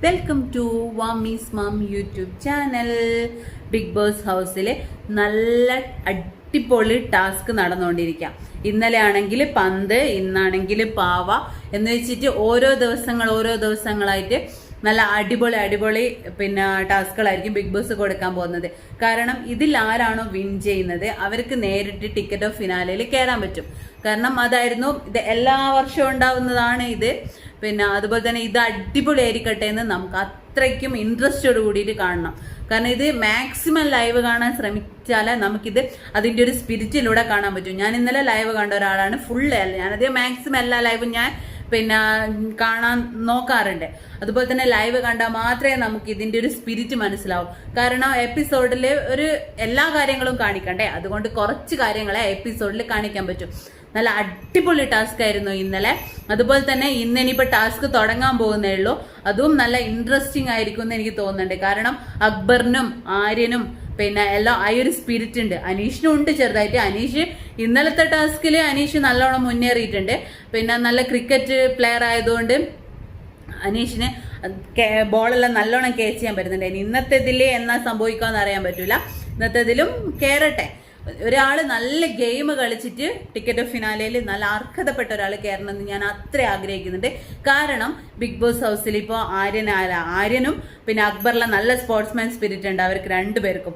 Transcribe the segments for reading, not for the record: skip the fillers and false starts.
Welcome to വാമീസ് മാം YouTube channel. Big Boss ഹൗസിലെ നല്ല അടിപൊളി ടാസ്ക് നടന്നുകൊണ്ടിരിക്കാം. ഇന്നലെ ആണെങ്കിൽ പന്ത്, ഇന്നാണെങ്കിൽ പാവ എന്ന് വെച്ചിട്ട് ഓരോ ദിവസങ്ങളായിട്ട് നല്ല അടിപൊളി ടാസ്കുകളായിരിക്കും ബിഗ് ബോസ് കൊടുക്കാൻ പോകുന്നത്. കാരണം ഇതിൽ ആരാണോ വിൻ ചെയ്യുന്നത് അവർക്ക് നേരിട്ട് ടിക്കറ്റ് ഓഫ് ഫിനാലയിൽ കയറാൻ പറ്റും. കാരണം അതായിരുന്നു ഇത് എല്ലാ വർഷവും ഉണ്ടാവുന്നതാണ് ഇത്. അതുപോലെ തന്നെ ഇത് അടിപൊളിയായിരിക്കട്ടെ എന്ന് നമുക്ക് അത്രയ്ക്കും ഇൻട്രസ്റ്റോട് കൂടിയിട്ട് കാണണം. കാരണം ഇത് മാക്സിമം ലൈവ് കാണാൻ ശ്രമിച്ചാലേ നമുക്കിത് അതിൻ്റെ ഒരു സ്പിരിറ്റിലൂടെ കാണാൻ പറ്റും. ഞാൻ ഇന്നലെ ലൈവ് കണ്ട ഒരാളാണ്. ഞാനത് മാക്സിമം എല്ലാ ലൈവും ഞാൻ കാണാൻ നോക്കാറുണ്ട്. അതുപോലെ തന്നെ ലൈവ് കണ്ടാൽ മാത്രമേ നമുക്ക് ഇതിന്റെ ഒരു സ്പിരിറ്റ് മനസ്സിലാവും. കാരണം എപ്പിസോഡിൽ എല്ലാ കാര്യങ്ങളും കാണിക്കണ്ടേ, അതുകൊണ്ട് കുറച്ച് കാര്യങ്ങളെ എപ്പിസോഡിൽ കാണിക്കാൻ പറ്റും. നല്ല അടിപൊളി ടാസ്ക് ആയിരുന്നു ഇന്നലെ. അതുപോലെ തന്നെ ഇന്നിനിപ്പോൾ ടാസ്ക് തുടങ്ങാൻ പോകുന്നേ ഉള്ളൂ. അതും നല്ല ഇൻട്രസ്റ്റിംഗ് ആയിരിക്കും എന്ന് എനിക്ക് തോന്നുന്നുണ്ട്. കാരണം അക്ബറിനും ആര്യനും എല്ലാം ആ ഒരു സ്പിരിറ്റ് ഉണ്ട്. അനീഷിനും ഉണ്ട് ചെറുതായിട്ട്. അനീഷ് ഇന്നലത്തെ ടാസ്കിൽ അനീഷ് നല്ലോണം മുന്നേറിയിട്ടുണ്ട്. നല്ല ക്രിക്കറ്റ് പ്ലെയർ ആയതുകൊണ്ട് അനീഷിന് ബോളെല്ലാം നല്ലോണം ക്യാച്ച് ചെയ്യാൻ പറ്റുന്നുണ്ട്. ഇന്നത്തെ ഇതിൽ എന്നാ സംഭവിക്കാന്ന് അറിയാൻ പറ്റൂല. ഇന്നത്തെ ഇതിലും കയറട്ടെ. ഒരാള് നല്ല ഗെയിം കളിച്ചിട്ട് ടിക്കറ്റ് ഓഫ് ഫിനാലയിൽ നല്ല അർഹതപ്പെട്ട ഒരാൾ കയറണമെന്ന് ഞാൻ അത്ര ആഗ്രഹിക്കുന്നുണ്ട്. കാരണം ബിഗ് ബോസ് ഹൗസിൽ ഇപ്പോൾ ആര്യനും അക്ബറിലെ നല്ല സ്പോർട്സ്മാൻ സ്പിരിറ്റ് ഉണ്ട് അവർക്ക് രണ്ടുപേർക്കും.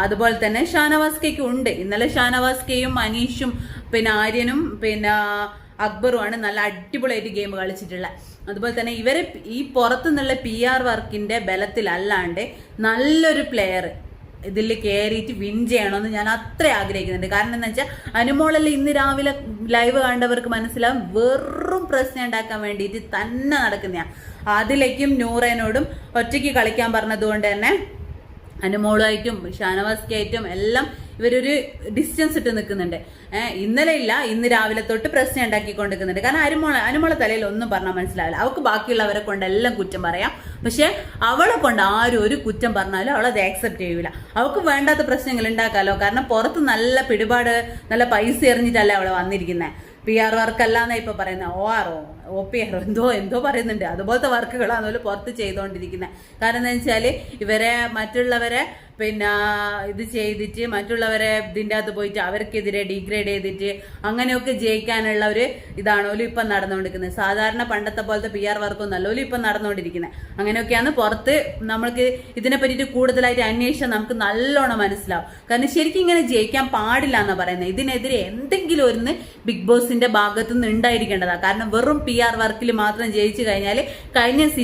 അതുപോലെ തന്നെ ഷാനവാസ്കയ്ക്കും ഉണ്ട്. ഇന്നലെ ഷാനവാസ്കയും അനീഷും ആര്യനും അക്ബറുമാണ് നല്ല അടിപൊളിയായിട്ട് ഗെയിം കളിച്ചിട്ടുള്ളത്. അതുപോലെ തന്നെ ഇവരെ ഈ പുറത്തുനിന്നുള്ള PR വർക്കിന്റെ ബലത്തിലല്ലാണ്ട് നല്ലൊരു പ്ലെയർ ഇതിൽ കയറിയിട്ട് വിൻ ചെയ്യണമെന്ന് ഞാൻ അത്ര ആഗ്രഹിക്കുന്നുണ്ട്. കാരണം എന്താ വെച്ചാൽ അനുമോളെല്ലാം ഇന്ന് രാവിലെ ലൈവ് കണ്ടവർക്ക് മനസ്സിലാവും വെറും പ്രശ്നം ഉണ്ടാക്കാൻ വേണ്ടിയിട്ട് തന്നെ നടക്കുന്നതാണ്. അതിലേക്കും നൂറേനോടും ഒറ്റയ്ക്ക് കളിക്കാൻ പറഞ്ഞതുകൊണ്ട് തന്നെ അനുമോളുമായിട്ടും ഷാനവാസ്കായിട്ടും എല്ലാം ഇവരൊരു ഡിസ്റ്റൻസ് ഇട്ട് നിൽക്കുന്നുണ്ട്. ഇന്നലെ ഇല്ല, ഇന്ന് രാവിലെ തൊട്ട് പ്രശ്നം ഉണ്ടാക്കിക്കൊണ്ടിരിക്കുന്നുണ്ട്. കാരണം അനുമോളെ തലയിൽ ഒന്നും പറഞ്ഞാൽ മനസ്സിലാവില്ല. അവൾക്ക് ബാക്കിയുള്ളവരെ കൊണ്ട് എല്ലാം കുറ്റം പറയാം. പക്ഷെ അവളെ കൊണ്ട് ആരും ഒരു കുറ്റം പറഞ്ഞാലും അവളത് ആക്സെപ്റ്റ് ചെയ്യൂല. അവൾക്ക് വേണ്ടാത്ത പ്രശ്നങ്ങൾ ഉണ്ടാക്കാലോ. കാരണം പുറത്ത് നല്ല പിടിപാട്, നല്ല പൈസ എറിഞ്ഞിട്ടല്ലേ അവളെ വന്നിരിക്കുന്നത്. PR വർക്കല്ലാന്നാ ഇപ്പൊ പറയുന്നത്. OPR എന്തോ പറയുന്നുണ്ട്. അതുപോലത്തെ വർക്കുകളാണ് പുറത്ത് ചെയ്തുകൊണ്ടിരിക്കുന്നത്. കാരണം എന്താ വെച്ചാല് ഇവരെ മറ്റുള്ളവരെ ഇത് ചെയ്തിട്ട് മറ്റുള്ളവരെ ഇതിൻ്റെ അകത്ത് പോയിട്ട് അവർക്കെതിരെ ഡിഗ്രേഡ് ചെയ്തിട്ട് അങ്ങനെയൊക്കെ ജയിക്കാനുള്ള ഒരു ഇതാണോലും ഇപ്പം നടന്നുകൊണ്ടിരിക്കുന്നത്. സാധാരണ പണ്ടത്തെ പോലത്തെ PR വർക്കൊന്നും അല്ലോലും ഇപ്പം നടന്നുകൊണ്ടിരിക്കുന്നത്. അങ്ങനെയൊക്കെയാണ് പുറത്ത് നമ്മൾക്ക് ഇതിനെ പറ്റിയിട്ട് കൂടുതലായിട്ട് അന്വേഷിച്ചാൽ നമുക്ക് നല്ലോണം മനസ്സിലാവും. കാരണം ശരിക്കും ഇങ്ങനെ ജയിക്കാൻ പാടില്ല എന്നാണ് പറയുന്നത്. ഇതിനെതിരെ എന്തെങ്കിലും ഒന്ന് ബിഗ് ബോസിന്റെ ഭാഗത്തുനിന്ന് ഉണ്ടായിരിക്കേണ്ടതാണ്. കാരണം വെറും PR വർക്കിൽ മാത്രം ജയിച്ചു കഴിഞ്ഞാൽ കഴിഞ്ഞ